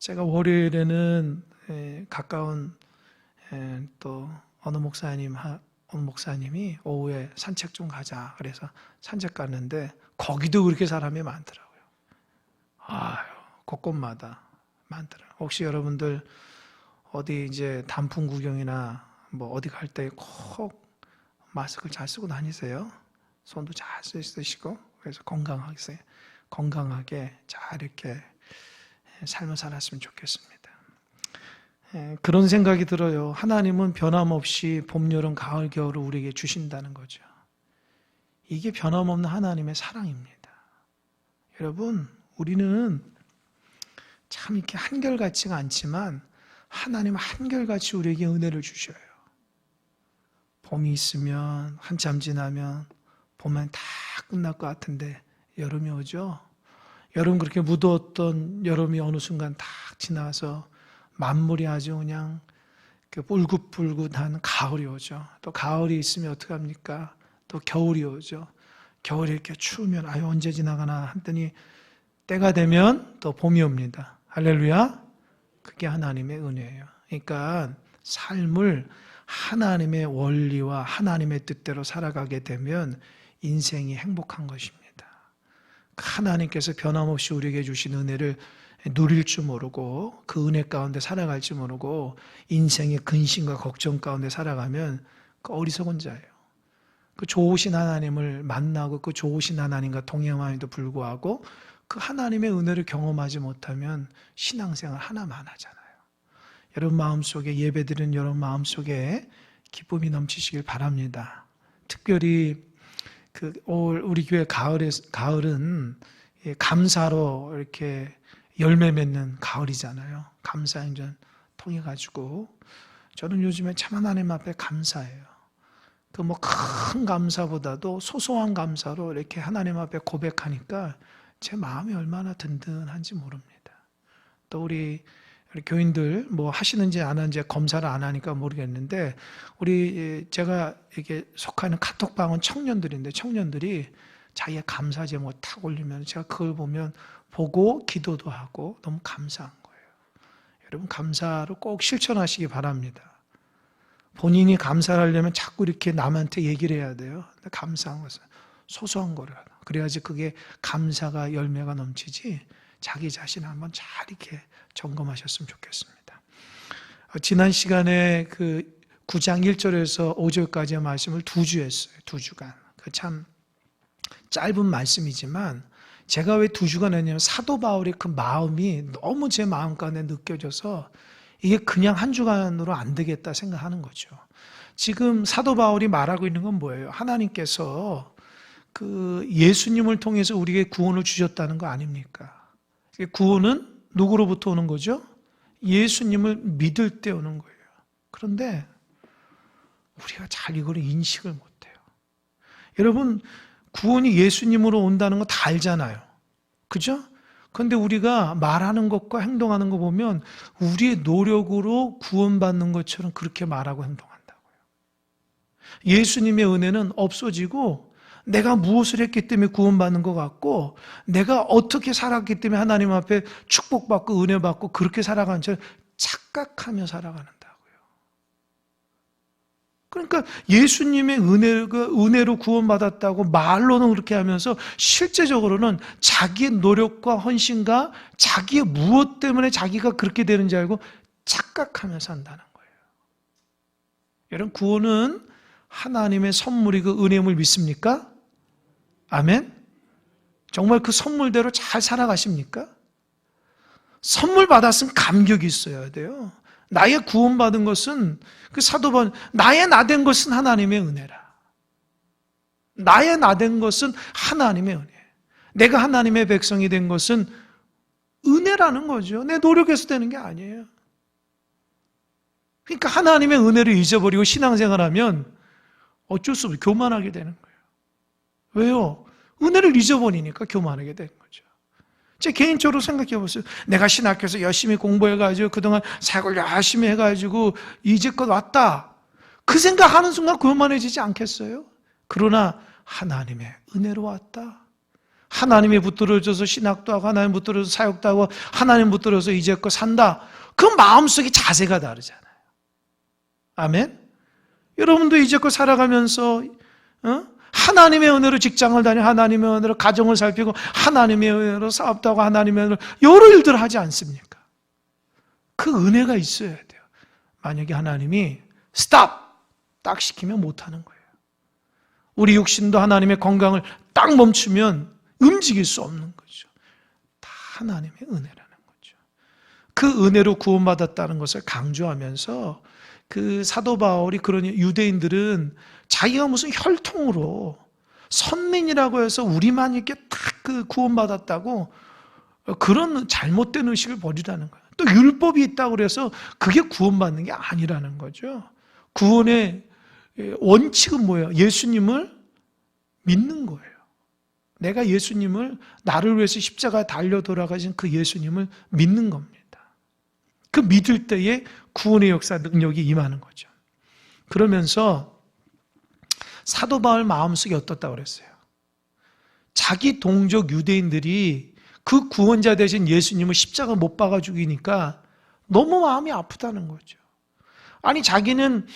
제가 월요일에는 가까운 또 어느 목사님이 오후에 산책 좀 가자 그래서 산책 갔는데 거기도 그렇게 사람이 많더라고요. 곳곳마다 많더라고요. 혹시 여러분들 어디 이제 단풍 구경이나 뭐 어디 갈 때 꼭 마스크를 잘 쓰고 다니세요? 손도 잘 쓰시고 그래서 건강하게 잘 이렇게 삶을 살았으면 좋겠습니다. 그런 생각이 들어요. 하나님은 변함없이 봄, 여름, 가을, 겨울을 우리에게 주신다는 거죠. 이게 변함없는 하나님의 사랑입니다. 여러분, 우리는 참 이렇게 한결같지가 않지만 하나님은 한결같이 우리에게 은혜를 주셔요. 봄이 있으면 한참 지나면 봄은 다 끝날 것 같은데 여름이 오죠. 여름 그렇게 무더웠던 여름이 어느 순간 딱 지나서 만물이 아주 그냥 울긋불긋한 가을이 오죠. 또 가을이 있으면 어떡합니까? 또 겨울이 오죠. 겨울이 이렇게 추우면 언제 지나가나 했더니 때가 되면 또 봄이 옵니다. 할렐루야. 그게 하나님의 은혜예요. 그러니까 삶을 하나님의 원리와 하나님의 뜻대로 살아가게 되면 인생이 행복한 것입니다. 하나님께서 변함없이 우리에게 주신 은혜를 누릴 줄 모르고 그 은혜 가운데 살아갈 줄 모르고 인생의 근심과 걱정 가운데 살아가면 그 어리석은 자예요. 그 좋으신 하나님을 만나고 그 좋으신 하나님과 동행함에도 불구하고 그 하나님의 은혜를 경험하지 못하면 신앙생활 하나만 하잖아요. 여러분 마음속에 예배드리는 여러분 마음속에 기쁨이 넘치시길 바랍니다. 특별히 우리 교회 가을은 감사로 이렇게 열매 맺는 가을이잖아요. 감사 행전 통해 가지고 저는 요즘에 참 하나님 앞에 감사해요. 그 뭐 큰 감사보다도 소소한 감사로 이렇게 하나님 앞에 고백하니까 제 마음이 얼마나 든든한지 모릅니다. 또 우리 교인들 뭐 하시는지 안 하는지 검사를 안 하니까 모르겠는데 제가 이게 속하는 카톡방은 청년들인데 청년들이 자기의 감사 제목을 탁 올리면 제가 그걸 보고 기도도 하고 너무 감사한 거예요. 여러분 감사를 꼭 실천하시기 바랍니다. 본인이 감사를 하려면 자꾸 이렇게 남한테 얘기를 해야 돼요. 근데 감사한 것은 소소한 거를 하라. 그래야지 그게 감사가 열매가 넘치지 자기 자신을 한번 잘 이렇게 점검하셨으면 좋겠습니다. 지난 시간에 그 9장 1절에서 5절까지의 말씀을 2주 했어요. 2주간. 참 짧은 말씀이지만 제가 왜 2주간 했냐면 사도 바울의 그 마음이 너무 제 마음 가운데 느껴져서 이게 그냥 한 주간으로 안 되겠다 생각하는 거죠. 지금 사도 바울이 말하고 있는 건 뭐예요? 하나님께서 그 예수님을 통해서 우리에게 구원을 주셨다는 거 아닙니까? 구원은 누구로부터 오는 거죠? 예수님을 믿을 때 오는 거예요. 그런데 우리가 잘 이걸 인식을 못해요. 여러분 구원이 예수님으로 온다는 거 다 알잖아요. 그죠? 그런데 우리가 말하는 것과 행동하는 거 보면 우리의 노력으로 구원받는 것처럼 그렇게 말하고 행동한다고요. 예수님의 은혜는 없어지고 내가 무엇을 했기 때문에 구원받는 것 같고 내가 어떻게 살았기 때문에 하나님 앞에 축복받고 은혜받고 그렇게 살아가는 것처럼 착각하며 살아가는다고요. 그러니까 예수님의 은혜로 구원받았다고 말로는 그렇게 하면서 실제적으로는 자기의 노력과 헌신과 자기의 무엇 때문에 자기가 그렇게 되는지 알고 착각하며 산다는 거예요. 여러분 구원은 하나님의 선물이 그 은혜임을 믿습니까? 아멘? 정말 그 선물대로 잘 살아가십니까? 선물 받았으면 감격이 있어야 돼요. 나의 구원받은 것은 그 사도 바울 나의 나된 것은 하나님의 은혜라. 나의 나된 것은 하나님의 은혜. 내가 하나님의 백성이 된 것은 은혜라는 거죠. 내 노력해서 되는 게 아니에요. 그러니까 하나님의 은혜를 잊어버리고 신앙생활하면 어쩔 수 없이 교만하게 되는 거예요. 왜요? 은혜를 잊어버리니까 교만하게 되는 거죠. 제 개인적으로 생각해 보세요. 내가 신학교에서 열심히 공부해가지고 그동안 사역을 열심히 해가지고 이제껏 왔다. 그 생각하는 순간 교만해지지 않겠어요? 그러나 하나님의 은혜로 왔다. 하나님이 붙들어줘서 신학도 하고 하나님 붙들어서 사역도 하고 하나님 붙들어서 이제껏 산다. 그 마음속의 자세가 다르잖아요. 아멘? 여러분도 이제껏 살아가면서 하나님의 은혜로 직장을 다니고 하나님의 은혜로 가정을 살피고 하나님의 은혜로 사업도 하고 하나님의 은혜로 여러 일들을 하지 않습니까? 그 은혜가 있어야 돼요. 만약에 하나님이 스탑! 딱 시키면 못하는 거예요. 우리 육신도 하나님의 건강을 딱 멈추면 움직일 수 없는 거죠. 다 하나님의 은혜라는 거죠. 그 은혜로 구원받았다는 것을 강조하면서 그 사도 바울이 그러니 유대인들은 자기가 무슨 혈통으로 선민이라고 해서 우리만 이렇게 딱 그 구원받았다고 그런 잘못된 의식을 버리라는 거예요. 또 율법이 있다고 그래서 그게 구원받는 게 아니라는 거죠. 구원의 원칙은 뭐예요? 예수님을 믿는 거예요. 내가 예수님을 나를 위해서 십자가에 달려 돌아가신 그 예수님을 믿는 겁니다. 그 믿을 때에 구원의 역사 능력이 임하는 거죠. 그러면서 사도 바울 마음속이 어떻다고 그랬어요? 자기 동족 유대인들이 그 구원자 되신 예수님을 십자가 못 박아 죽이니까 너무 마음이 아프다는 거죠. 아니 자기는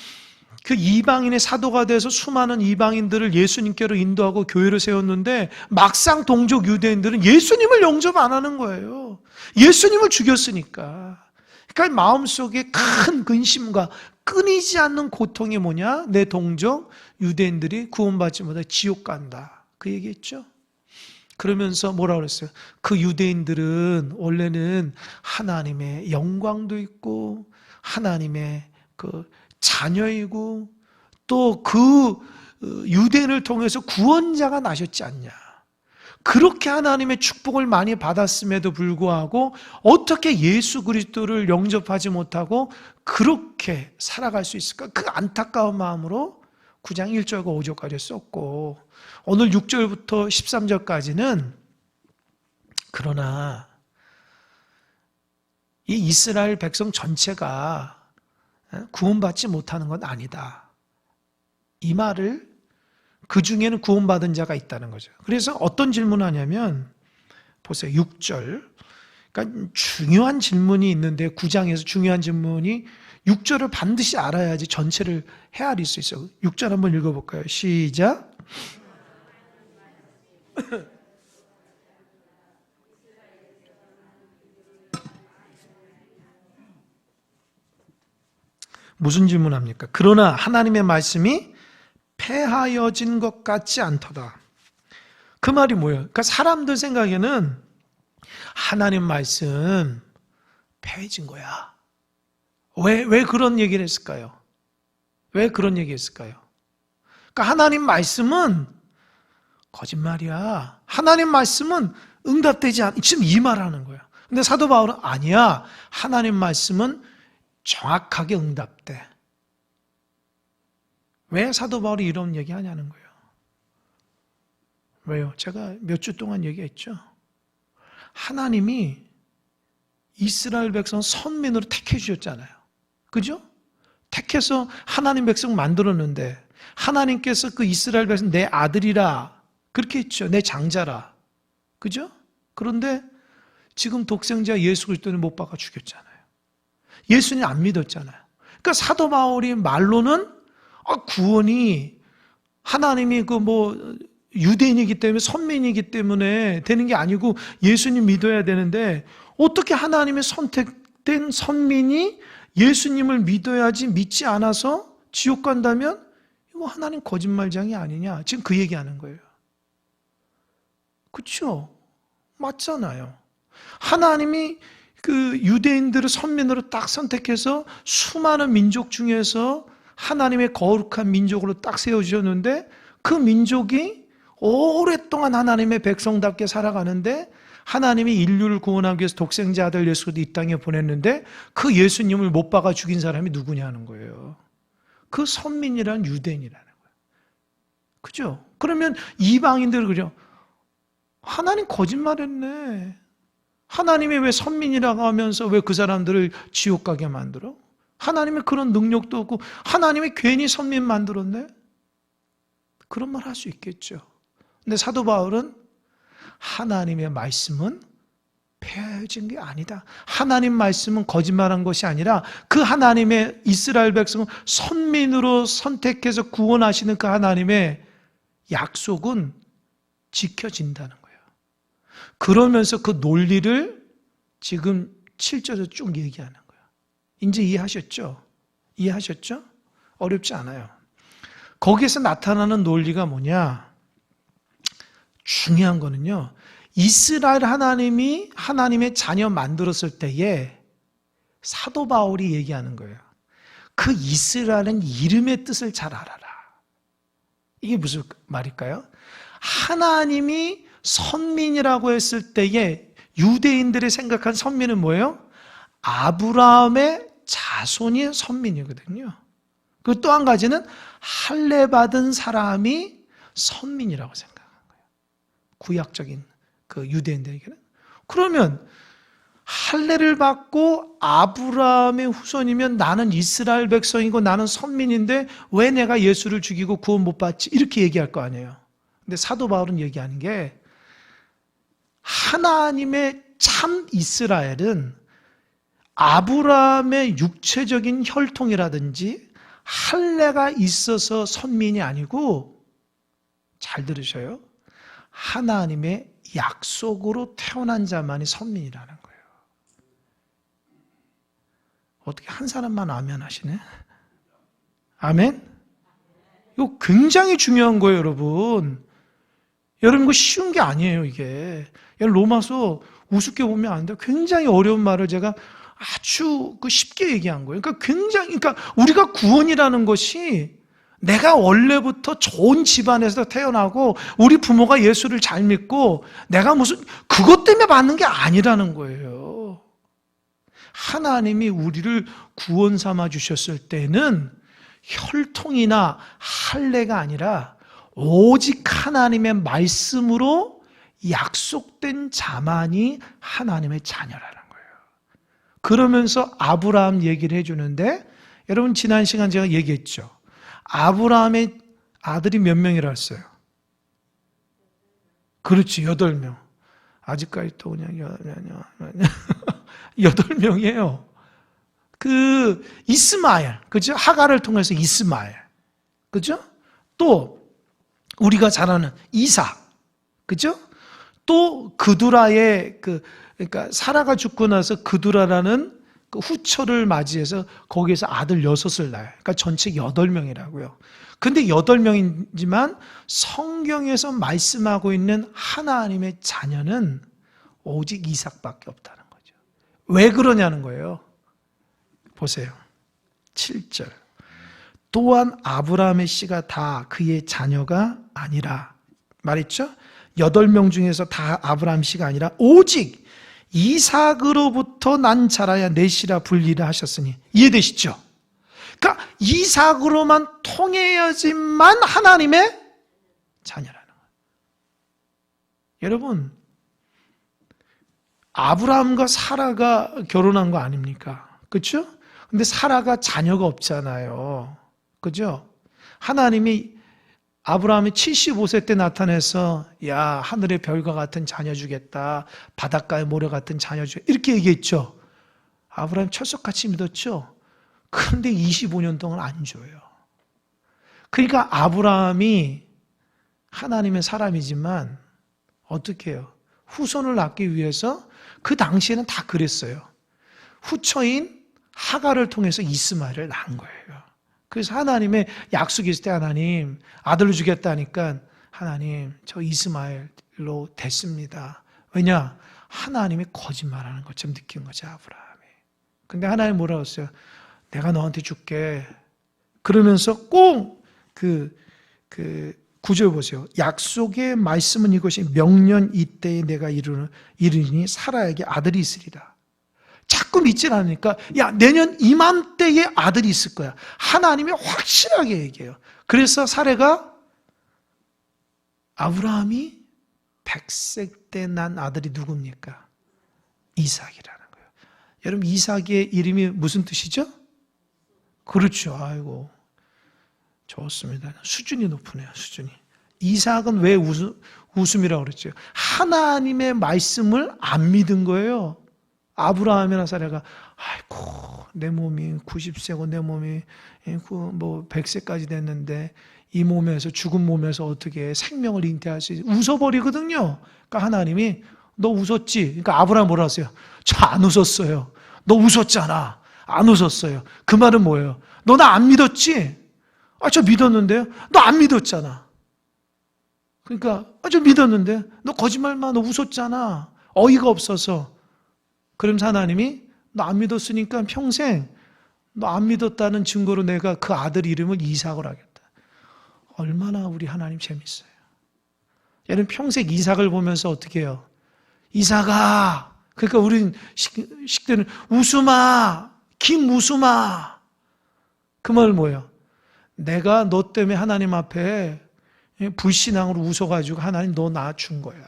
그 이방인의 사도가 돼서 수많은 이방인들을 예수님께로 인도하고 교회를 세웠는데 막상 동족 유대인들은 예수님을 영접 안 하는 거예요. 예수님을 죽였으니까. 그러니까 마음속에 큰 근심과 끊이지 않는 고통이 뭐냐? 내 동족 유대인들이 구원받지 못해 지옥 간다. 그 얘기했죠. 그러면서 뭐라고 그랬어요? 그 유대인들은 원래는 하나님의 영광도 있고 하나님의 그 자녀이고 또 그 유대인을 통해서 구원자가 나셨지 않냐. 그렇게 하나님의 축복을 많이 받았음에도 불구하고 어떻게 예수 그리스도를 영접하지 못하고 그렇게 살아갈 수 있을까? 그 안타까운 마음으로 9장 1절과 5절까지 썼고 오늘 6절부터 13절까지는 그러나 이 이스라엘 백성 전체가 구원받지 못하는 건 아니다. 이 말을 그 중에는 구원받은 자가 있다는 거죠. 그래서 어떤 질문을 하냐면 보세요. 6절. 그러니까 중요한 질문이 있는데 9장에서 중요한 질문이 6절을 반드시 알아야지 전체를 헤아릴 수 있어요. 6절 한번 읽어볼까요? 시작. 무슨 질문합니까? 그러나 하나님의 말씀이 패하여진 것 같지 않도다. 그 말이 뭐예요? 그러니까 사람들 생각에는 하나님 말씀 패해진 거야. 왜 그런 얘기를 했을까요? 왜 그런 얘기 했을까요? 그러니까 하나님 말씀은 거짓말이야. 하나님 말씀은 응답되지 않, 지금 이 말하는 거야. 근데 사도 바울은 아니야. 하나님 말씀은 정확하게 응답돼. 왜 사도 바울이 이런 얘기 하냐는 거예요. 왜요? 제가 몇 주 동안 얘기했죠. 하나님이 이스라엘 백성 선민으로 택해 주셨잖아요. 그죠? 택해서 하나님 백성 만들었는데 하나님께서 그 이스라엘 백성 내 아들이라 그렇게 했죠. 내 장자라. 그죠? 그런데 지금 독생자 예수 그리스도는 못 박아 죽였잖아요. 예수님 안 믿었잖아요. 그러니까 사도 바울이 말로는 구원이 하나님이 유대인이기 때문에 선민이기 때문에 되는 게 아니고 예수님 믿어야 되는데 어떻게 하나님의 선택된 선민이 예수님을 믿어야지 믿지 않아서 지옥 간다면 이거 하나님 거짓말장이 아니냐. 지금 그 얘기하는 거예요. 그렇죠? 맞잖아요. 하나님이 그 유대인들을 선민으로 딱 선택해서 수많은 민족 중에서 하나님의 거룩한 민족으로 딱 세워주셨는데 그 민족이 오랫동안 하나님의 백성답게 살아가는데 하나님이 인류를 구원하기 위해서 독생자 아들 예수도 이 땅에 보냈는데 그 예수님을 못 박아 죽인 사람이 누구냐는 거예요. 그 선민이란 유대인이라는 거예요. 그죠? 그러면 이방인들 그죠? 하나님 거짓말했네. 하나님이 왜 선민이라고 하면서 왜 그 사람들을 지옥 가게 만들어? 하나님의 그런 능력도 없고 하나님이 괜히 선민 만들었네? 그런 말 할 수 있겠죠. 근데 사도 바울은 하나님의 말씀은 폐해진 게 아니다. 하나님 말씀은 거짓말한 것이 아니라 그 하나님의 이스라엘 백성을 선민으로 선택해서 구원하시는 그 하나님의 약속은 지켜진다는 거예요. 그러면서 그 논리를 지금 7절에서 쭉 얘기하는 거예요. 이제 이해하셨죠? 이해하셨죠? 어렵지 않아요. 거기에서 나타나는 논리가 뭐냐? 중요한 거는요, 이스라엘 하나님이 하나님의 자녀 만들었을 때에 사도 바울이 얘기하는 거예요. 그 이스라엘은 이름의 뜻을 잘 알아라. 이게 무슨 말일까요? 하나님이 선민이라고 했을 때에 유대인들이 생각한 선민은 뭐예요? 아브라함의 자손이 선민이거든요. 그리고 또 한 가지는 할례 받은 사람이 선민이라고 생각한 거예요. 구약적인 그 유대인들에게는. 그러면 할례를 받고 아브라함의 후손이면 나는 이스라엘 백성이고 나는 선민인데 왜 내가 예수를 죽이고 구원 못 받지? 이렇게 얘기할 거 아니에요. 근데 사도 바울은 얘기하는 게 하나님의 참 이스라엘은 아브라함의 육체적인 혈통이라든지 할례가 있어서 선민이 아니고, 잘 들으셔요, 하나님의 약속으로 태어난 자만이 선민이라는 거예요. 어떻게 한 사람만 아멘 하시네? 아멘? 이거 굉장히 중요한 거예요, 여러분. 여러분, 이거 쉬운 게 아니에요, 이게. 로마서 우습게 보면 안 돼요. 굉장히 어려운 말을 제가 아주 쉽게 얘기한 거예요. 그러니까 우리가 구원이라는 것이 내가 원래부터 좋은 집안에서 태어나고 우리 부모가 예수를 잘 믿고 내가 무슨 그것 때문에 받는 게 아니라는 거예요. 하나님이 우리를 구원 삼아 주셨을 때는 혈통이나 할례가 아니라 오직 하나님의 말씀으로 약속된 자만이 하나님의 자녀라는 거예요. 그러면서 아브라함 얘기를 해주는데, 여러분 지난 시간 제가 얘기했죠. 아브라함의 아들이 몇 명이라 했어요? 그렇지, 8명. 아직까지 또 그냥 8명이에요. 그 이스마엘, 그죠? 하갈을 통해서 이스마엘, 그죠? 또 우리가 잘 아는 이삭, 그죠? 또 그두라의 그러니까 사라가 죽고 나서 그두라라는 그 후처를 맞이해서 거기에서 아들 6을 낳아요. 그러니까 전체 8명이라고요. 근데 8명이지만 성경에서 말씀하고 있는 하나님의 자녀는 오직 이삭밖에 없다는 거죠. 왜 그러냐는 거예요. 보세요. 7절. 또한 아브라함의 씨가 다 그의 자녀가 아니라, 말했죠? 8명 중에서 다 아브라함 씨가 아니라 오직 이삭으로부터 난 자라야 내 씨라 불리라 하셨으니, 이해되시죠? 그러니까 이삭으로만 통해야지만 하나님의 자녀라는 거예요. 여러분, 아브라함과 사라가 결혼한 거 아닙니까? 그렇죠? 근데 사라가 자녀가 없잖아요. 그죠? 하나님이 아브라함이 75세 때 나타나서 야, 하늘의 별과 같은 자녀 주겠다, 바닷가의 모래 같은 자녀 주겠다, 이렇게 얘기했죠. 아브라함 철석같이 믿었죠. 그런데 25년 동안 안 줘요. 그러니까 아브라함이 하나님의 사람이지만 어떻게 해요? 후손을 낳기 위해서 그 당시에는 다 그랬어요. 후처인 하갈을 통해서 이스마엘을 낳은 거예요. 그래서 하나님의 약속이 있을 때 하나님 아들을 주겠다니까 하나님 저 이스마엘로 됐습니다. 왜냐? 하나님이 거짓말하는 것처럼 느낀 거죠, 아브라함이. 근데 하나님 뭐라고 했어요? 내가 너한테 줄게. 그러면서 꼭 그 9절 보세요. 약속의 말씀은 이것이 명년 이때에 내가 이르니 사라에게 아들이 있으리라. 자꾸 믿질 않으니까 야, 내년 이맘때에 아들이 있을 거야. 하나님이 확실하게 얘기해요. 그래서 사라가 아브라함이 100세 때 난 아들이 누굽니까? 이삭이라는 거예요. 여러분, 이삭의 이름이 무슨 뜻이죠? 그렇죠. 아이고, 좋습니다. 수준이 높으네요. 수준이. 이삭은 왜 웃음이라고 그랬죠. 하나님의 말씀을 안 믿은 거예요. 아브라함이나 사라가 아이고 내 몸이 90세고 내 몸이 뭐 100세까지 됐는데 이 몸에서 죽은 몸에서 어떻게 생명을 잉태할 수 있지? 웃어버리거든요. 그러니까 하나님이 너 웃었지? 그러니까 아브라함 뭐라 했어요? 저 안 웃었어요. 너 웃었잖아. 안 웃었어요. 그 말은 뭐예요? 너 나 안 믿었지? 아, 저 믿었는데요? 너 안 믿었잖아. 그러니까 저 믿었는데 너 거짓말만 너 웃었잖아. 어이가 없어서. 그러면서 하나님이 너 안 믿었으니까 평생 너 안 믿었다는 증거로 내가 그 아들 이름을 이삭을 하겠다. 얼마나 우리 하나님 재밌어요. 여러분 평생 이삭을 보면서 어떻게 해요? 이삭아. 그러니까 우린 식대는 웃음아. 김웃음아. 그 말 뭐예요? 내가 너 때문에 하나님 앞에 불신앙으로 웃어가지고 하나님 너 낳아준 거야.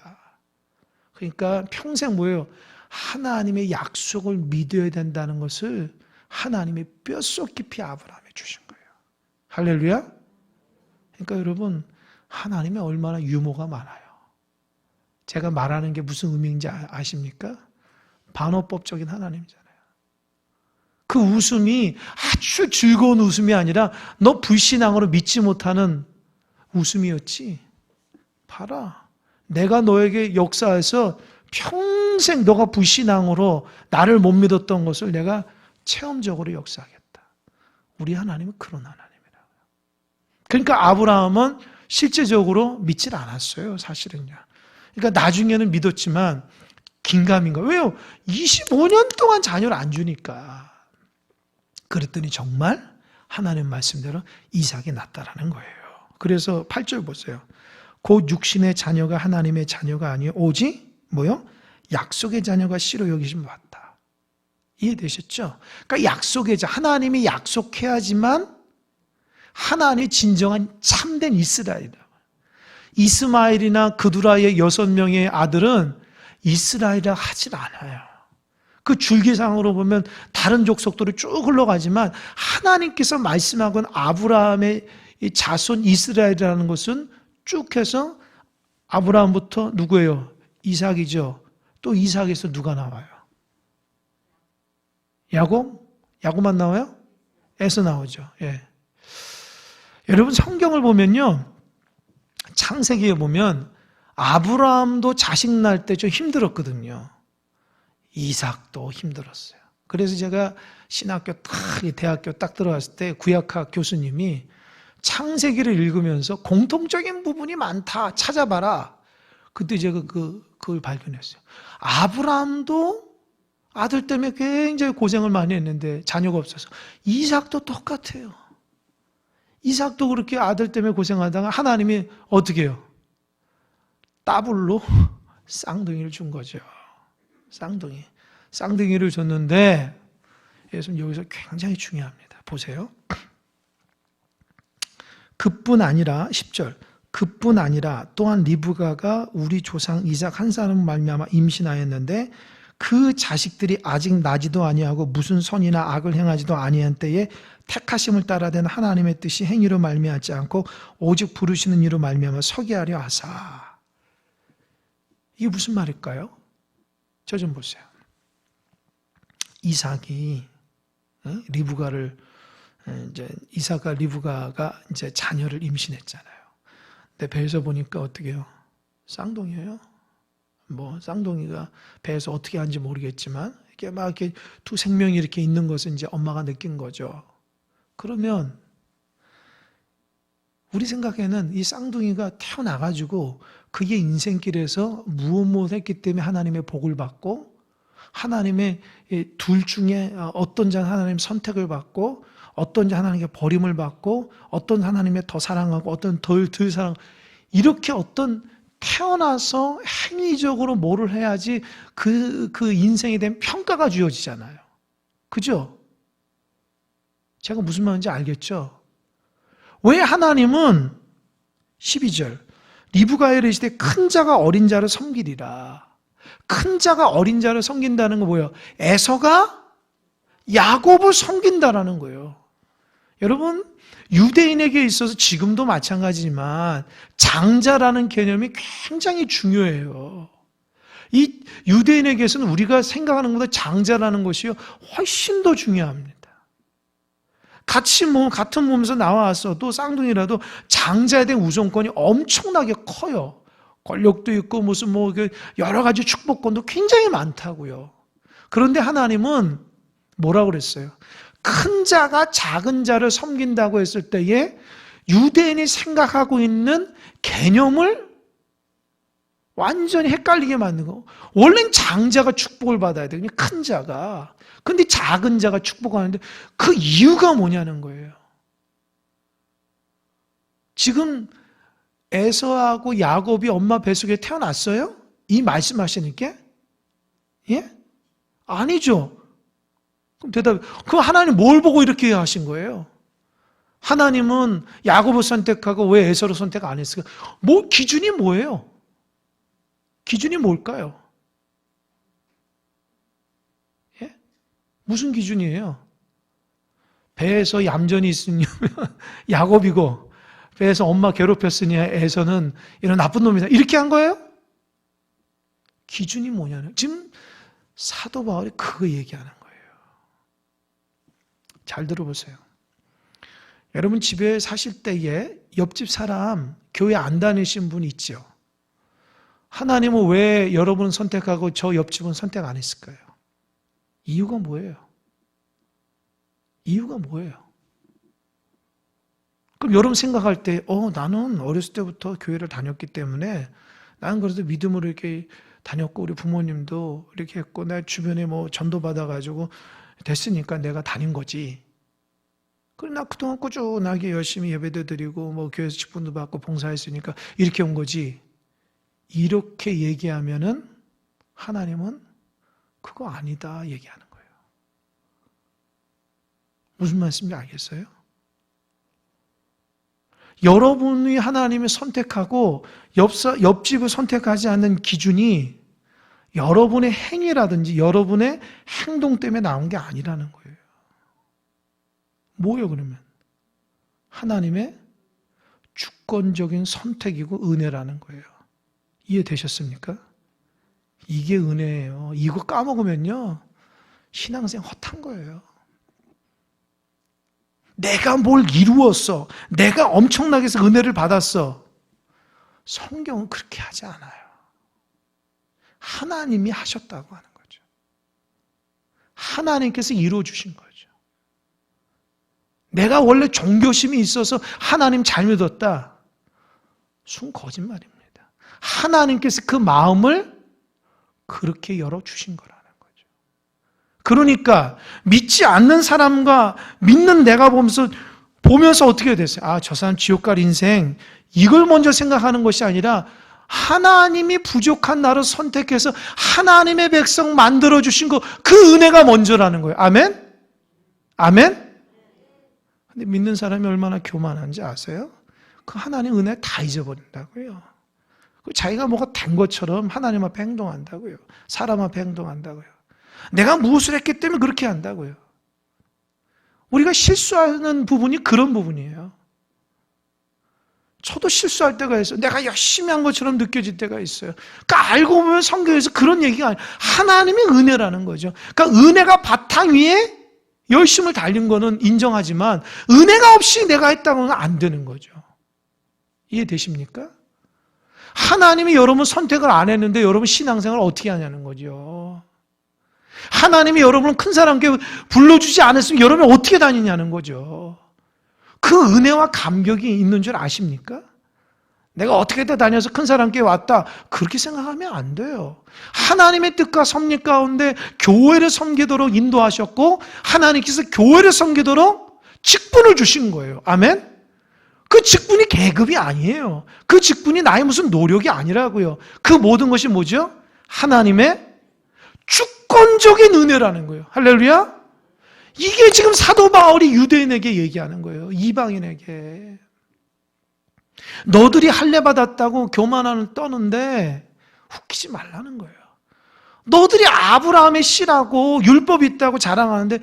그러니까 평생 뭐예요? 하나님의 약속을 믿어야 된다는 것을 하나님의 뼛속 깊이 아브라함에 주신 거예요. 할렐루야. 그러니까 여러분 하나님의 얼마나 유머가 많아요. 제가 말하는 게 무슨 의미인지 아십니까? 반어법적인 하나님이잖아요. 그 웃음이 아주 즐거운 웃음이 아니라 너 불신앙으로 믿지 못하는 웃음이었지. 봐라. 내가 너에게 역사해서 평생 너가 불신앙으로 나를 못 믿었던 것을 내가 체험적으로 역사하겠다. 우리 하나님은 그런 하나님이라고요. 그러니까 아브라함은 실제적으로 믿질 않았어요. 사실은요. 그러니까 나중에는 믿었지만 긴가민가. 왜요? 25년 동안 자녀를 안 주니까. 그랬더니 정말 하나님 말씀대로 이삭이 낳았다라는 거예요. 그래서 8절 보세요. 곧 육신의 자녀가 하나님의 자녀가 아니요 오직 뭐요? 약속의 자녀가 씨로 여기심 받다. 이해되셨죠? 그러니까 약속의 자, 하나님이 약속해야지만 하나님의 진정한 참된 이스라엘이다. 이스마엘이나 그두라의 6명의 아들은 이스라엘이라 하질 않아요. 그 줄기상으로 보면 다른 족속들이 쭉 흘러가지만 하나님께서 말씀하건 아브라함의 자손 이스라엘이라는 것은 쭉 해서 아브라함부터 누구예요? 이삭이죠. 또 이삭에서 누가 나와요? 야곱? 야곱만 나와요? 에서 나오죠. 예. 여러분 성경을 보면요. 창세기에 보면 아브라함도 자식 낳을 때 좀 힘들었거든요. 이삭도 힘들었어요. 그래서 제가 신학교 대학교 딱 들어갔을 때 구약학 교수님이 창세기를 읽으면서 공통적인 부분이 많다. 찾아봐라. 그때 제가 그걸 발견했어요. 아브라함도 아들 때문에 굉장히 고생을 많이 했는데 자녀가 없어서 이삭도 똑같아요. 이삭도 그렇게 아들 때문에 고생하다가 하나님이 어떻게 해요? 더블로 쌍둥이를 준 거죠. 쌍둥이를 줬는데 예수님 여기서 굉장히 중요합니다. 보세요. 그뿐 아니라 10절 그뿐 아니라 또한 리브가가 우리 조상 이삭 한 사람 말미암아 임신하였는데 그 자식들이 아직 나지도 아니하고 무슨 선이나 악을 행하지도 아니한 때에 택하심을 따라된 하나님의 뜻이 행위로 말미암지 않고 오직 부르시는 이로 말미암아 서게 하려 하사. 이게 무슨 말일까요? 저 좀 보세요. 이삭이 리브가를 이제 이삭과 리브가가 이제 자녀를 임신했잖아요. 근데 배에서 보니까 어떻게 해요? 쌍둥이에요. 뭐 쌍둥이가 배에서 어떻게 하는지 모르겠지만 이렇게 막 이렇게 두 생명이 이렇게 있는 것을 이제 엄마가 느낀 거죠. 그러면 우리 생각에는 이 쌍둥이가 태어나가지고 그게 인생길에서 무엇 했기 때문에 하나님의 복을 받고 하나님의 둘 중에 어떤 자 하나님 선택을 받고 어떤 자 하나님께 버림을 받고 어떤 하나님의 더 사랑하고 어떤 덜 사랑 이렇게 어떤 태어나서 행위적으로 뭐를 해야지 그 인생에 대한 평가가 주어지잖아요. 그죠? 제가 무슨 말인지 알겠죠? 왜 하나님은 12절 리브가에 이르시되 큰 자가 어린 자를 섬기리라. 큰 자가 어린 자를 섬긴다는 거 뭐예요? 에서가 야곱을 섬긴다라는 거예요. 여러분, 유대인에게 있어서 지금도 마찬가지지만 장자라는 개념이 굉장히 중요해요. 이 유대인에게서는 우리가 생각하는 것보다 장자라는 것이 훨씬 더 중요합니다. 같은 몸에서 나왔어도 쌍둥이라도 장자에 대한 우선권이 엄청나게 커요. 권력도 있고 무슨 여러 가지 축복권도 굉장히 많다고요. 그런데 하나님은 뭐라고 그랬어요? 큰 자가 작은 자를 섬긴다고 했을 때에 유대인이 생각하고 있는 개념을 완전히 헷갈리게 만든 거. 원래는 장자가 축복을 받아야 돼요. 큰 자가. 근데 작은 자가 축복하는데 그 이유가 뭐냐는 거예요. 지금 에서하고 야곱이 엄마 뱃속에 태어났어요? 이 말씀하시니까? 예? 아니죠. 그럼 그럼 하나님 뭘 보고 이렇게 하신 거예요? 하나님은 야곱을 선택하고 왜 에서를 선택 안 했을까? 기준이 뭐예요? 기준이 뭘까요? 예? 무슨 기준이에요? 배에서 얌전히 있으면 야곱이고 배에서 엄마 괴롭혔으니 에서는 이런 나쁜 놈이다. 이렇게 한 거예요? 기준이 뭐냐는 지금 사도 바울이 그거 얘기하는 거예요. 잘 들어보세요. 여러분 집에 사실 때에 옆집 사람 교회 안 다니신 분 있죠? 하나님은 왜 여러분은 선택하고 저 옆집은 선택 안 했을까요? 이유가 뭐예요? 이유가 뭐예요? 그럼 여러분 생각할 때 나는 어렸을 때부터 교회를 다녔기 때문에 나는 그래도 믿음으로 이렇게 다녔고 우리 부모님도 이렇게 했고 내 주변에 전도 받아가지고 됐으니까 내가 다닌 거지. 그래 나 그동안 꾸준하게 열심히 예배도 드리고 교회에서 직분도 받고 봉사했으니까 이렇게 온 거지. 이렇게 얘기하면은 하나님은 그거 아니다 얘기하는 거예요. 무슨 말씀인지 알겠어요? 여러분이 하나님을 선택하고 옆집을 선택하지 않는 기준이 여러분의 행위라든지 여러분의 행동 때문에 나온 게 아니라는 거예요. 뭐예요 그러면? 하나님의 주권적인 선택이고 은혜라는 거예요. 이해되셨습니까? 이게 은혜예요. 이거 까먹으면요 신앙생 헛한 거예요. 내가 뭘 이루었어. 내가 엄청나게 해서 은혜를 받았어. 성경은 그렇게 하지 않아요. 하나님이 하셨다고 하는 거죠. 하나님께서 이루어 주신 거죠. 내가 원래 종교심이 있어서 하나님 잘 믿었다. 순 거짓말입니다. 하나님께서 그 마음을 그렇게 열어주신 거라는 거죠. 그러니까 믿지 않는 사람과 믿는 내가 보면서 어떻게 됐어요? 저 사람 지옥 갈 인생 이걸 먼저 생각하는 것이 아니라 하나님이 부족한 나를 선택해서 하나님의 백성 만들어주신 그 은혜가 먼저라는 거예요. 아멘? 아멘? 근데 믿는 사람이 얼마나 교만한지 아세요? 그 하나님 은혜 다 잊어버린다고요. 자기가 뭐가 된 것처럼 하나님 앞에 행동한다고요. 사람 앞에 행동한다고요. 내가 무엇을 했기 때문에 그렇게 한다고요. 우리가 실수하는 부분이 그런 부분이에요. 저도 실수할 때가 있어요. 내가 열심히 한 것처럼 느껴질 때가 있어요. 그러니까 알고 보면 성경에서 그런 얘기가 아니에요. 하나님의 은혜라는 거죠. 그러니까 은혜가 바탕 위에 열심을 달린 거는 인정하지만 은혜가 없이 내가 했다고는 안 되는 거죠. 이해되십니까? 하나님이 여러분 선택을 안 했는데 여러분 신앙생활을 어떻게 하냐는 거죠. 하나님이 여러분을 큰 사람께 불러주지 않았으면 여러분이 어떻게 다니냐는 거죠. 그 은혜와 감격이 있는 줄 아십니까? 내가 어떻게든 다녀서 큰 사람께 왔다. 그렇게 생각하면 안 돼요. 하나님의 뜻과 섭리 가운데 교회를 섬기도록 인도하셨고 하나님께서 교회를 섬기도록 직분을 주신 거예요. 아멘? 그 직분이 계급이 아니에요. 그 직분이 나의 무슨 노력이 아니라고요. 그 모든 것이 뭐죠? 하나님의 주권적인 은혜라는 거예요. 할렐루야? 이게 지금 사도 바울이 유대인에게 얘기하는 거예요. 이방인에게. 너들이 할례 받았다고 교만을 떠는데 웃기지 말라는 거예요. 너들이 아브라함의 씨라고 율법이 있다고 자랑하는데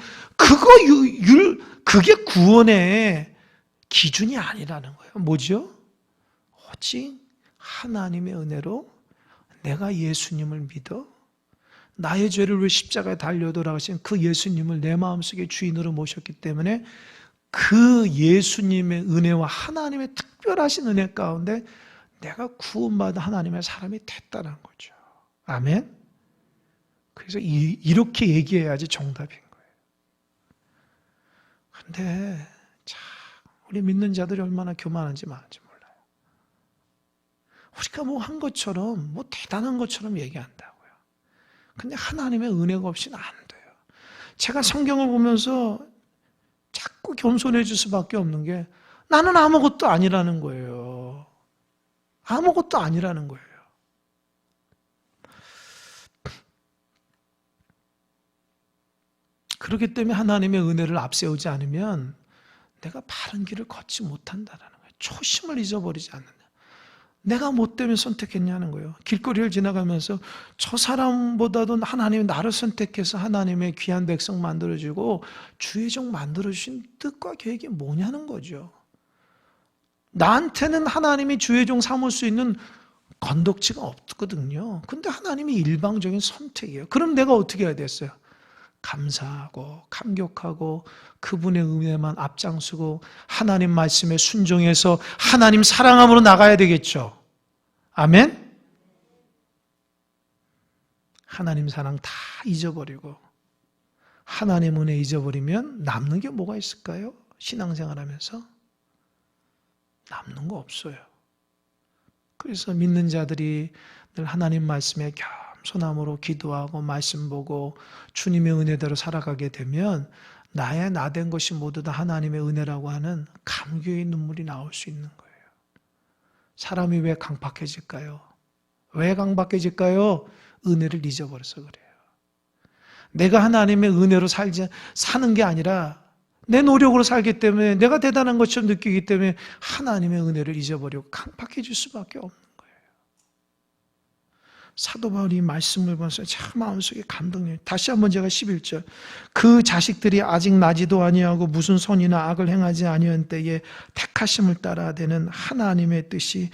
그게 구원의 기준이 아니라는 거예요. 뭐죠? 오직 하나님의 은혜로 내가 예수님을 믿어 나의 죄를 왜 십자가에 달려 돌아가신 그 예수님을 내 마음속에 주인으로 모셨기 때문에 그 예수님의 은혜와 하나님의 특별하신 은혜 가운데 내가 구원받은 하나님의 사람이 됐다는 거죠. 아멘? 그래서 이렇게 얘기해야지 정답인 거예요. 그런데 참 우리 믿는 자들이 얼마나 교만한지 많은지 몰라요. 우리가 뭐 한 것처럼 뭐 대단한 것처럼 얘기한다고요. 근데 하나님의 은혜가 없이는 안 돼요. 제가 성경을 보면서 자꾸 겸손해질 수밖에 없는 게 나는 아무것도 아니라는 거예요. 아무것도 아니라는 거예요. 그렇기 때문에 하나님의 은혜를 앞세우지 않으면 내가 바른 길을 걷지 못한다는 거예요. 초심을 잊어버리지 않는다. 내가 뭐 때문에 선택했냐는 거예요. 길거리를 지나가면서 저 사람보다도 하나님이 나를 선택해서 하나님의 귀한 백성 만들어주고 주의 종 만들어주신 뜻과 계획이 뭐냐는 거죠. 나한테는 하나님이 주의 종 삼을 수 있는 건덕지가 없거든요. 근데 하나님이 일방적인 선택이에요. 그럼 내가 어떻게 해야 됐어요? 감사하고 감격하고 그분의 은혜만 앞장서고 하나님 말씀에 순종해서 하나님 사랑함으로 나가야 되겠죠. 아멘? 하나님 사랑 다 잊어버리고 하나님 은혜 잊어버리면 남는 게 뭐가 있을까요? 신앙생활하면서 남는 거 없어요. 그래서 믿는 자들이 늘 하나님 말씀에 겸손함으로 기도하고 말씀 보고 주님의 은혜대로 살아가게 되면 나의 나된 것이 모두 다 하나님의 은혜라고 하는 감격의 눈물이 나올 수 있는 거예요. 사람이 왜 강팍해질까요? 왜 강팍해질까요? 은혜를 잊어버려서 그래요. 내가 하나님의 은혜로 사는 게 아니라 내 노력으로 살기 때문에 내가 대단한 것처럼 느끼기 때문에 하나님의 은혜를 잊어버리고 강팍해질 수밖에 없는 거예요. 사도 바울이 말씀을 보면서 참 마음속에 감동이에요. 다시 한번 제가 11절 그 자식들이 아직 나지도 아니하고 무슨 선이나 악을 행하지 아니한 때에 택하심을 따라 되는 하나님의 뜻이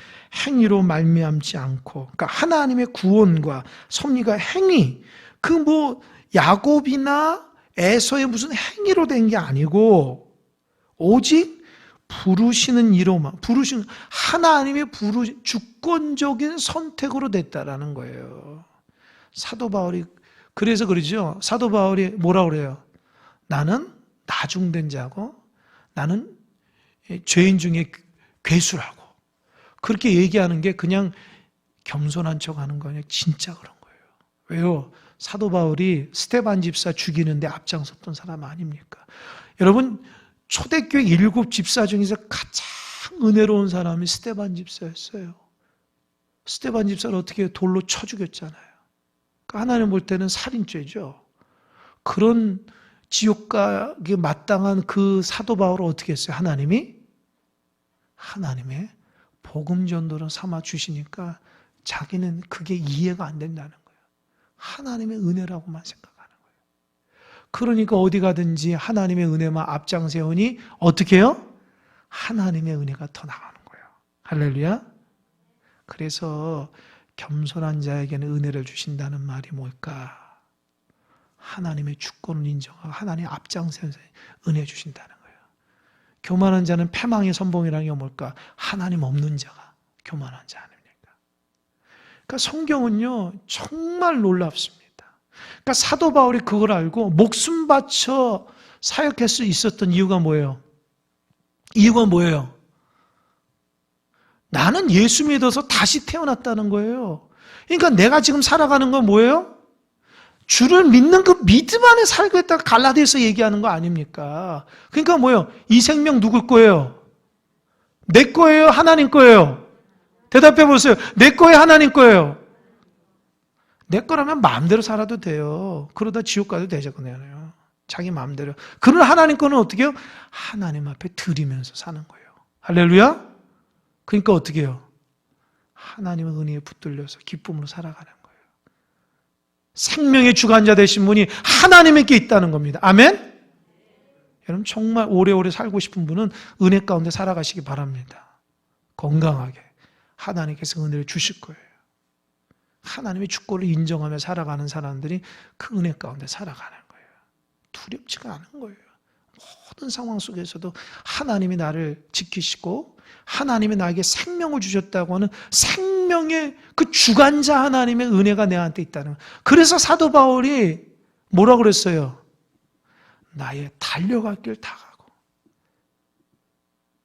행위로 말미암지 않고 그러니까 하나님의 구원과 섭리가 행위 그 뭐 야곱이나 에서의 무슨 행위로 된 게 아니고 오직 부르시는 이로만 부르시는 하나님의 주권적인 선택으로 됐다라는 거예요. 사도 바울이 그래서 그러죠. 사도 바울이 뭐라고 그래요? 나는 나중된 자고 나는 죄인 중에 괴수라고 그렇게 얘기하는 게 그냥 겸손한 척하는 거 아니에요. 진짜 그런 거예요. 왜요? 사도 바울이 스데반 집사 죽이는데 앞장섰던 사람 아닙니까? 여러분 초대교회 7 집사 중에서 가장 은혜로운 사람이 스데반 집사였어요. 스데반 집사를 어떻게 돌로 쳐 죽였잖아요. 그러니까 하나님 볼 때는 살인죄죠. 그런 지옥가에 마땅한 그 사도 바울을 어떻게 했어요? 하나님이 하나님의 복음 전도를 삼아 주시니까 자기는 그게 이해가 안 된다는 거예요. 하나님의 은혜라고만 생각하는 거예요. 그러니까 어디 가든지 하나님의 은혜만 앞장세우니 어떻게 해요? 하나님의 은혜가 더 나가는 거예요. 할렐루야. 그래서 겸손한 자에게는 은혜를 주신다는 말이 뭘까? 하나님의 주권을 인정하고 하나님 앞장세워서 은혜 주신다는 거예요. 교만한 자는 패망의 선봉이라는 게 뭘까? 하나님 없는 자가 교만한 자 아닙니까? 그러니까 성경은요 정말 놀랍습니다. 그러니까 사도 바울이 그걸 알고 목숨 바쳐 사역할 수 있었던 이유가 뭐예요? 이유가 뭐예요? 나는 예수 믿어서 다시 태어났다는 거예요. 그러니까 내가 지금 살아가는 건 뭐예요? 주를 믿는 그 믿음 안에 살고 있다가 갈라디아서 얘기하는 거 아닙니까? 그러니까 뭐예요? 이 생명 누구 거예요? 내 거예요? 하나님 거예요? 대답해 보세요. 내 거예요? 하나님 거예요? 내 거라면 마음대로 살아도 돼요. 그러다 지옥 가도 되죠. 그냥 자기 마음대로. 그러나 하나님 거는 어떻게 해요? 하나님 앞에 드리면서 사는 거예요. 할렐루야? 그러니까 어떻게 해요? 하나님의 은혜에 붙들려서 기쁨으로 살아가는 거예요. 생명의 주관자 되신 분이 하나님께 있다는 겁니다. 아멘? 여러분 정말 오래오래 살고 싶은 분은 은혜 가운데 살아가시기 바랍니다. 건강하게 하나님께서 은혜를 주실 거예요. 하나님의 주권을 인정하며 살아가는 사람들이 그 은혜 가운데 살아가는 거예요. 두렵지가 않은 거예요. 모든 상황 속에서도 하나님이 나를 지키시고 하나님이 나에게 생명을 주셨다고 하는 생명의 그 주관자 하나님의 은혜가 내한테 있다는 거예요. 그래서 사도 바울이 뭐라고 그랬어요? 나의 달려갈 길 다 가고.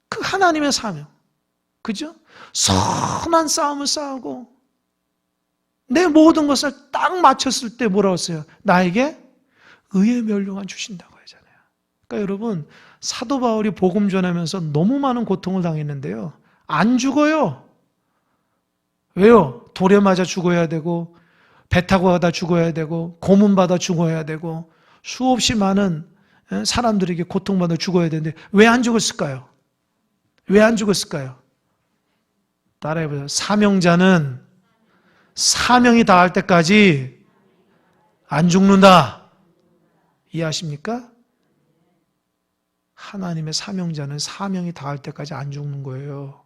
그 하나님의 사명. 그죠? 선한 싸움을 싸우고 내 모든 것을 딱 맞췄을 때 뭐라고 했어요? 나에게 의의 멸류관 주신다고 하잖아요. 그러니까 여러분 사도 바울이 복음 전하면서 너무 많은 고통을 당했는데요. 안 죽어요. 왜요? 돌에 맞아 죽어야 되고 배 타고 가다 죽어야 되고 고문받아 죽어야 되고 수없이 많은 사람들에게 고통받아 죽어야 되는데 왜 안 죽었을까요? 왜 안 죽었을까요? 따라해보세요. 사명자는 사명이 닿을 때까지 안 죽는다. 이해하십니까? 하나님의 사명자는 사명이 닿을 때까지 안 죽는 거예요.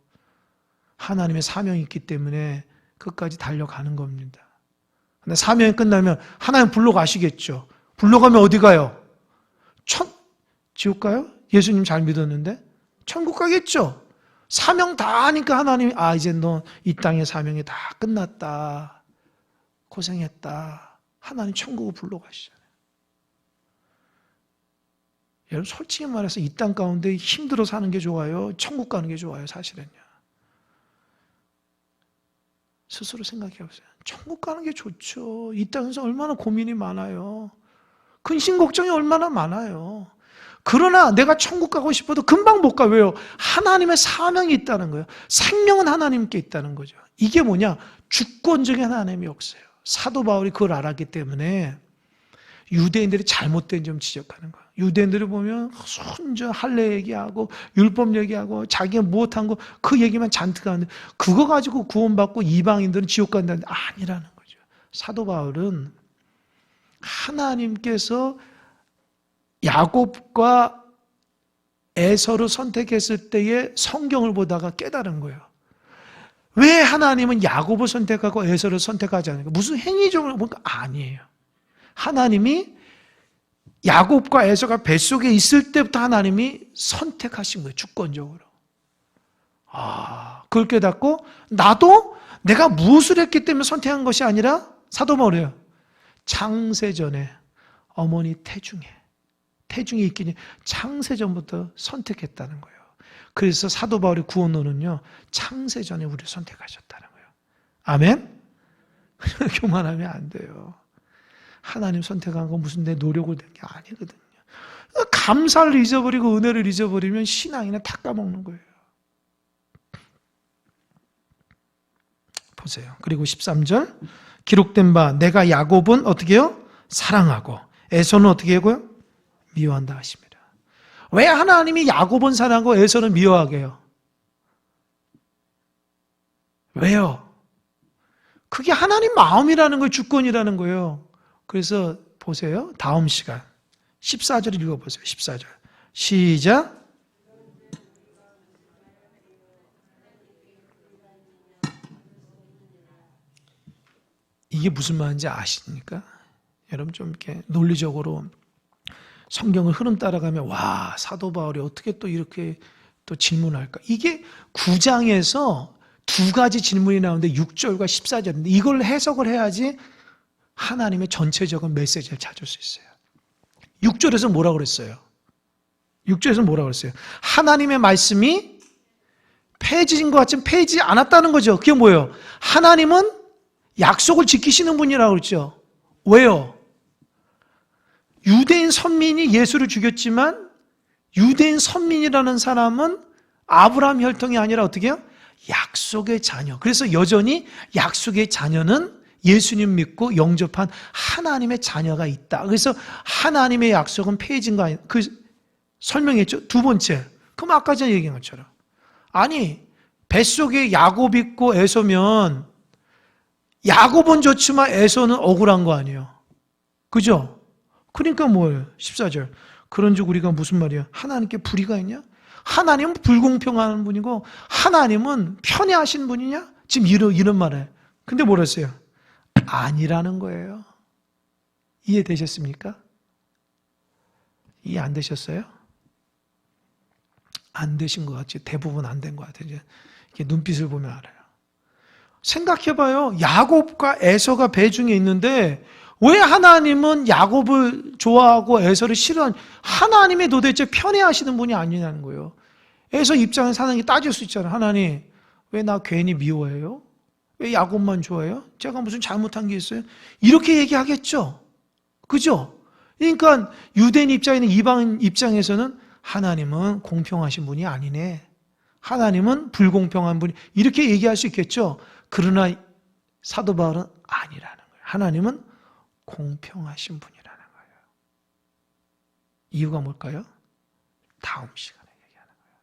하나님의 사명이 있기 때문에 끝까지 달려가는 겁니다. 근데 사명이 끝나면 하나님 불러가시겠죠. 불러가면 어디 가요? 지옥 가요? 예수님 잘 믿었는데? 천국 가겠죠. 사명 다 하니까 하나님이 이제 너 이 땅의 사명이 다 끝났다. 고생했다. 하나님 천국을 불러가시잖아요. 여러분 솔직히 말해서 이 땅 가운데 힘들어 사는 게 좋아요? 천국 가는 게 좋아요? 사실은요. 스스로 생각해 보세요. 천국 가는 게 좋죠. 이 땅에서 얼마나 고민이 많아요. 근심 걱정이 얼마나 많아요. 그러나 내가 천국 가고 싶어도 금방 못 가. 왜요? 하나님의 사명이 있다는 거예요. 생명은 하나님께 있다는 거죠. 이게 뭐냐? 주권적인 하나님이 없어요. 사도 바울이 그걸 알았기 때문에 유대인들이 잘못된 점 지적하는 거예요. 유대인들을 보면 순전 할례 얘기하고 율법 얘기하고 자기가 무엇한 거 그 얘기만 잔뜩 하는데 그거 가지고 구원받고 이방인들은 지옥 간다는데 아니라는 거죠. 사도 바울은 하나님께서 야곱과 에서를 선택했을 때의 성경을 보다가 깨달은 거예요. 왜 하나님은 야곱을 선택하고 에서를 선택하지 않을까? 무슨 행위적으로 보니까 아니에요. 하나님이 야곱과 에서가 뱃속에 있을 때부터 하나님이 선택하신 거예요. 주권적으로. 그걸 깨닫고 나도 내가 무엇을 했기 때문에 선택한 것이 아니라 사도 바울이에요. 창세전에 어머니 태중에 있기니 창세전부터 선택했다는 거예요. 그래서 사도 바울의 구원론은요. 창세전에 우리를 선택하셨다는 거예요. 아멘? 교만하면 안 돼요. 하나님 선택한 건 무슨 내 노력을 낸 게 아니거든요. 감사를 잊어버리고 은혜를 잊어버리면 신앙이나 다 까먹는 거예요. 보세요. 그리고 13절 기록된 바 내가 야곱은 어떻게 해요? 사랑하고 에서는 어떻게 하고요? 미워한다 하십니다. 왜 하나님이 야곱은 사랑하고 에서는 미워하게 해요? 왜요? 그게 하나님 마음이라는 거예요. 주권이라는 거예요. 그래서 보세요. 다음 시간 14절 읽어보세요. 14절 시작. 이게 무슨 말인지 아십니까? 여러분 좀 이렇게 논리적으로 성경을 흐름 따라가면 와 사도 바울이 어떻게 또 이렇게 또 질문할까? 이게 9장에서 두 가지 질문이 나오는데 6절과 14절인데 이걸 해석을 해야지 하나님의 전체적인 메시지를 찾을 수 있어요. 6절에서 뭐라고 그랬어요? 6절에서 뭐라고 그랬어요? 하나님의 말씀이 폐해진 것 같지만 폐해지지 않았다는 거죠. 그게 뭐예요? 하나님은 약속을 지키시는 분이라고 그랬죠. 왜요? 유대인 선민이 예수를 죽였지만 유대인 선민이라는 사람은 아브라함 혈통이 아니라 어떻게 해요? 약속의 자녀. 그래서 여전히 약속의 자녀는 예수님 믿고 영접한 하나님의 자녀가 있다. 그래서 하나님의 약속은 폐해진 거 아니에요. 그 설명했죠. 두 번째. 그럼 아까 전에 얘기한 것처럼. 아니 뱃속에 야곱 있고 에서면 야곱은 좋지만 에서는 억울한 거 아니에요. 그죠? 그러니까 뭐예요? 14절. 그런 즉 우리가 무슨 말이야? 하나님께 불의가 있냐? 하나님은 불공평한 분이고 하나님은 편애하신 분이냐? 지금 이런 말을. 근데 뭐라 했어요? 아니라는 거예요. 이해되셨습니까? 이해 안 되셨어요? 안 되신 것 같지? 대부분 안 된 것 같아요. 이제 이렇게 눈빛을 보면 알아요. 생각해봐요. 야곱과 에서가 배 중에 있는데 왜 하나님은 야곱을 좋아하고 에서를 싫어하는, 하나님이 도대체 편애하시는 분이 아니냐는 거예요. 에서 입장에서 하나님이 따질 수 있잖아요. 하나님, 왜 나 괜히 미워해요? 왜 야곱만 좋아해요? 제가 무슨 잘못한 게 있어요? 이렇게 얘기하겠죠. 그죠? 그러니까 유대인 입장에는, 이방 입장에서는 하나님은 공평하신 분이 아니네. 하나님은 불공평한 분이, 이렇게 얘기할 수 있겠죠. 그러나 사도 바울은 아니라는 거예요. 하나님은 공평하신 분이라는 거예요. 이유가 뭘까요? 다음 시간에 얘기하는 거예요.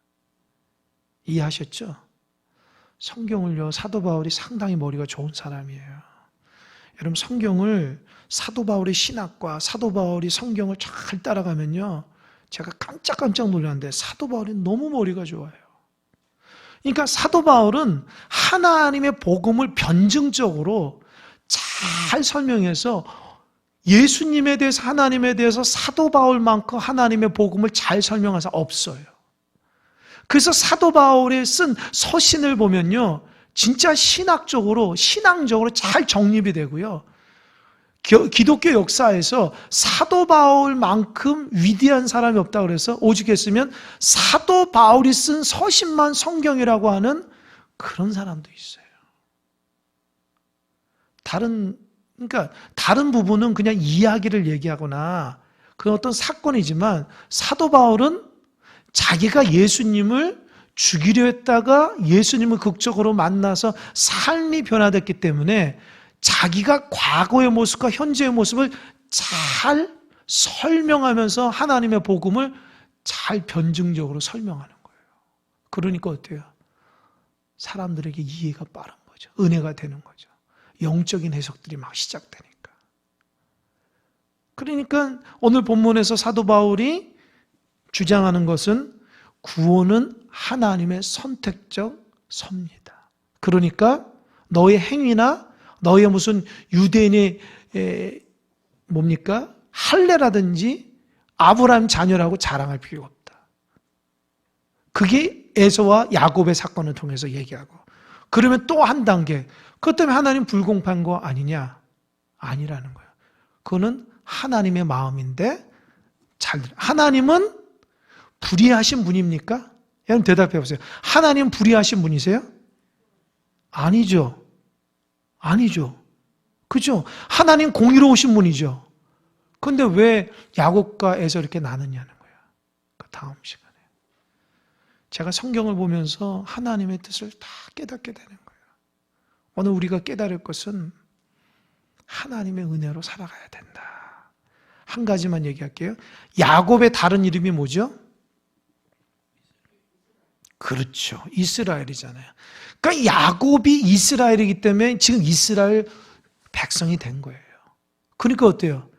이해하셨죠? 성경을요, 사도 바울이 상당히 머리가 좋은 사람이에요. 여러분, 성경을 사도 바울의 신학과 사도 바울이 성경을 잘 따라가면요, 제가 깜짝깜짝 놀랐는데 사도 바울이 너무 머리가 좋아요. 그러니까 사도 바울은 하나님의 복음을 변증적으로 잘 설명해서 예수님에 대해서, 하나님에 대해서 사도 바울만큼 하나님의 복음을 잘 설명한 사람 없어요. 그래서 사도 바울이 쓴 서신을 보면요, 진짜 신앙적으로 잘 정립이 되고요. 기독교 역사에서 사도 바울만큼 위대한 사람이 없다고 그래서 오직 했으면 사도 바울이 쓴 서신만 성경이라고 하는 그런 사람도 있어요. 그러니까 다른 부분은 그냥 이야기를 얘기하거나 그런 어떤 사건이지만 사도 바울은 자기가 예수님을 죽이려 했다가 예수님을 극적으로 만나서 삶이 변화됐기 때문에 자기가 과거의 모습과 현재의 모습을 잘 설명하면서 하나님의 복음을 잘 변증적으로 설명하는 거예요. 그러니까 어때요? 사람들에게 이해가 빠른 거죠. 은혜가 되는 거죠. 영적인 해석들이 막 시작되니까. 그러니까 오늘 본문에서 사도 바울이 주장하는 것은 구원은 하나님의 선택적 섭니다. 그러니까 너의 행위나 너의 무슨 유대인의 할례라든지 아브라함 자녀라고 자랑할 필요가 없다. 그게 에서와 야곱의 사건을 통해서 얘기하고, 그러면 또 한 단계, 그것 때문에 하나님 불공평한 거 아니냐? 아니라는 거예요. 그거는 하나님의 마음인데, 하나님은 불의하신 분입니까? 여러분 대답해 보세요. 하나님 불의하신 분이세요? 아니죠. 아니죠. 그죠? 하나님 공의로우신 분이죠. 그런데 왜 야곱과 에서 이렇게 나누냐는 거예요. 그 다음 시간에. 제가 성경을 보면서 하나님의 뜻을 다 깨닫게 되는 거예요. 오늘 우리가 깨달을 것은 하나님의 은혜로 살아가야 된다. 한 가지만 얘기할게요. 야곱의 다른 이름이 뭐죠? 그렇죠. 이스라엘이잖아요. 그러니까 야곱이 이스라엘이기 때문에 지금 이스라엘 백성이 된 거예요. 그러니까 어때요?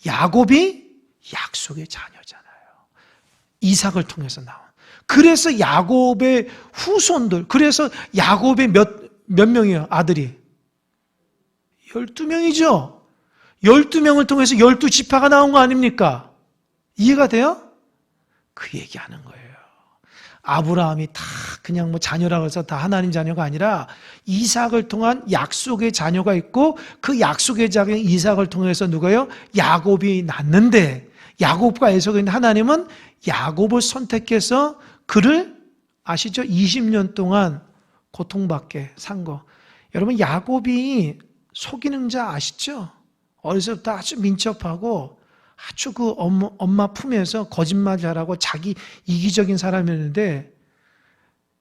야곱이 약속의 자녀잖아요. 이삭을 통해서 나온. 그래서 야곱의 후손들, 그래서 야곱의 몇 명이에요? 아들이? 12명이죠. 12명을 통해서 12지파가 나온 거 아닙니까? 이해가 돼요? 그 얘기하는 거예요. 아브라함이 다 그냥 뭐 자녀라고 해서 다 하나님 자녀가 아니라 이삭을 통한 약속의 자녀가 있고, 그 약속의 자녀 이삭을 통해서 누가요? 야곱이 낳는데, 야곱과 에서가 있는 하나님은 야곱을 선택해서 그를 아시죠? 20년 동안 고통받게 산 거. 여러분, 야곱이 속이는 자 아시죠? 어렸을 때부터 아주 민첩하고 아주 그 엄마 품에서 거짓말 잘하고 자기 이기적인 사람이었는데,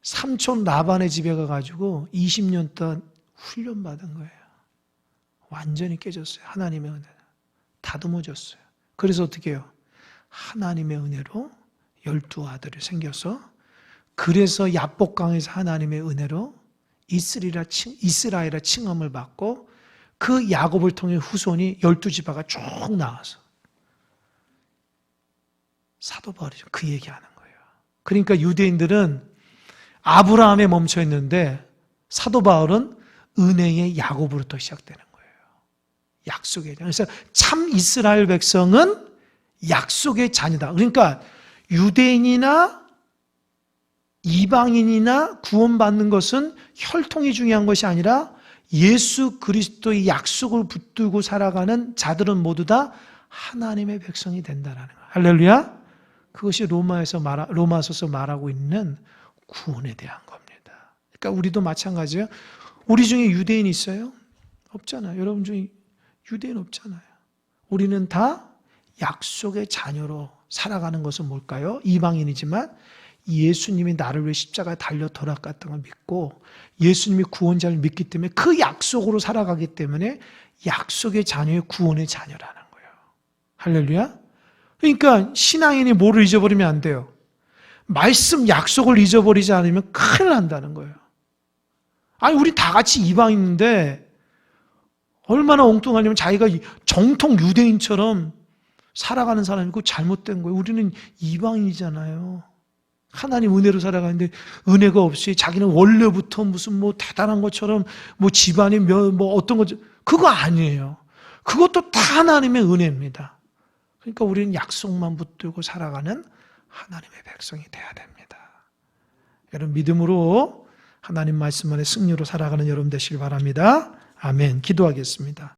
삼촌 라반의 집에 가가지고 20년 동안 훈련받은 거예요. 완전히 깨졌어요. 하나님의 은혜로. 다듬어졌어요. 그래서 어떻게 해요? 하나님의 은혜로 12아들이 생겨서, 그래서 야복강에서 하나님의 은혜로 이스라엘의 칭함을 받고, 그 야곱을 통해 후손이 12지파가 쭉 나와서 사도 바울이 그 얘기하는 거예요. 그러니까 유대인들은 아브라함에 멈춰 있는데 사도 바울은 은혜의 야곱으로부터 시작되는 거예요. 약속의 자녀. 그래서 참 이스라엘 백성은 약속의 자녀다. 그러니까 유대인이나 이방인이나 구원받는 것은 혈통이 중요한 것이 아니라 예수 그리스도의 약속을 붙들고 살아가는 자들은 모두 다 하나님의 백성이 된다는 거예요. 할렐루야. 그것이 로마서서 말하고 있는 구원에 대한 겁니다. 그러니까 우리도 마찬가지예요. 우리 중에 유대인 있어요? 없잖아요. 여러분 중에 유대인 없잖아요. 우리는 다 약속의 자녀로 살아가는 것은 뭘까요? 이방인이지만 예수님이 나를 위해 십자가에 달려 돌아갔던 걸 믿고 예수님이 구원자를 믿기 때문에 그 약속으로 살아가기 때문에 약속의 자녀의 구원의 자녀라는 거예요. 할렐루야. 그러니까 신앙인이 뭐를 잊어버리면 안 돼요. 말씀 약속을 잊어버리지 않으면 큰일 난다는 거예요. 아니 우리 다 같이 이방인인데 얼마나 엉뚱하냐면 자기가 정통 유대인처럼 살아가는 사람이고 잘못된 거예요. 우리는 이방인이잖아요. 하나님 은혜로 살아가는데 은혜가 없이 자기는 원래부터 무슨 뭐 대단한 것처럼 뭐 집안이 뭐 어떤 것 그거 아니에요. 그것도 다 하나님의 은혜입니다. 그러니까 우리는 약속만 붙들고 살아가는 하나님의 백성이 돼야 됩니다. 여러분 믿음으로 하나님 말씀 안에 승리로 살아가는 여러분 되시길 바랍니다. 아멘. 기도하겠습니다.